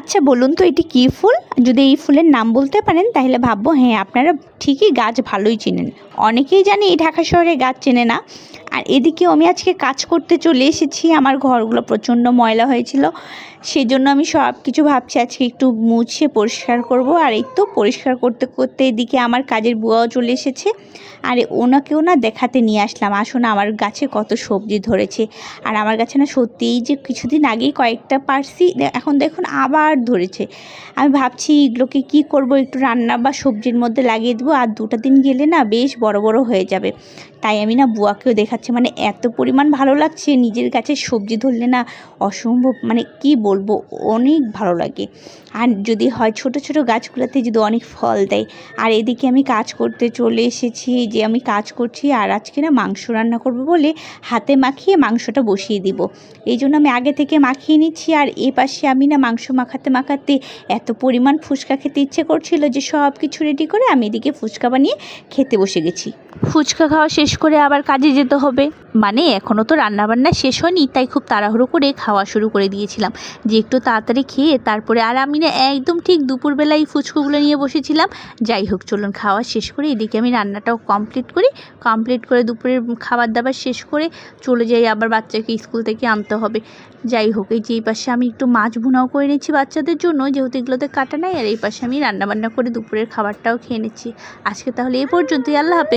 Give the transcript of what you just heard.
আচ্ছা বলুন তো এটি কী ফুল? যদি এই ফুলের নাম বলতে পারেন তাহলে ভাববো হ্যাঁ আপনারা ঠিকই গাছ ভালোই চেনেন। অনেকেই জানি এই ঢাকা শহরে গাছ চেনে না। আর এদিকেও আমি আজকে কাজ করতে চলে এসেছি। আমার ঘরগুলো প্রচণ্ড ময়লা হয়েছিল, সেজন্য আমি সব কিছু ভাবছি আজকে একটু মুছে পরিষ্কার করব। আর এই তো পরিষ্কার করতে করতে এদিকে আমার কাজের বুয়াও চলে এসেছে। আর ওনাকেও না দেখাতে নিয়ে আসলাম, আসুন আমার গাছে কত সবজি ধরেছে। আর আমার গাছে না সত্যিই যে কিছুদিন আগেই কয়েকটা পারছি, এখন দেখুন আবার ধরেছে। আমি ভাবছি এগুলোকে কী করব, একটু রান্না বা সবজির মধ্যে লাগিয়ে দেবো, আর 2টা দিন গেলে না বেশ বড় বড় হয়ে যাবে। তাই আমি না বুয়াকেও দেখাচ্ছি, মানে এত পরিমাণ ভালো লাগছে নিজের গাছের সবজি ধরলে না, অসম্ভব, মানে কি বলবো, অনেক ভালো লাগে। আর যদি হয় ছোট ছোট গাছগুলোতে যদি অনেক ফল দেয়। আর এদিকে আমি কাজ করতে চলে এসেছি, যে আমি কাজ করছি আর আজকে না মাংস রান্না করব বলে হাতে মাখিয়ে মাংসটা বসিয়ে দিব। এই জন্য আমি আগে থেকে মাখিয়ে নিচ্ছি। আর এ পাশে আমি না মাংস মাখাতে মাখাতে এত পরিমাণ ফুচকা খেতে ইচ্ছে করছিল যে সব কিছু রেডি করে আমি এদিকে ফুচকা বানিয়ে খেতে বসে গেছি। ফুচকা খাওয়া শেষ করে আবার কাজে যেতে হবে, মানে এখনও তো রান্নাবান্না শেষ হয়নি, তাই খুব তাড়াহুড়ো করে খাওয়া শুরু করে দিয়েছিলাম যে একটু তাড়াতাড়ি খেয়ে তারপরে। আর আমি না একদম ঠিক দুপুরবেলায় ফুচকাগুলো নিয়ে বসেছিলাম। যাই হোক চলুন খাওয়া শেষ করে এদিকে আমি রান্নাটাও কমপ্লিট করে দুপুরের খাবার দাবার শেষ করে চলে যাই, আবার বাচ্চাকে স্কুল থেকে আনতে হবে। যাই হোক এই যে এই পাশে আমি একটু মাছ ভুনাও করে নিচ্ছি বাচ্চাদের জন্য, যেহেতু এগুলোতে কাটা নাই। আর এই পাশে আমি রান্নাবান্না করে দুপুরের খাবারটাও খেয়ে নিচ্ছি। আজকে তাহলে এই পর্যন্তই, আল্লাহ হাফেজ।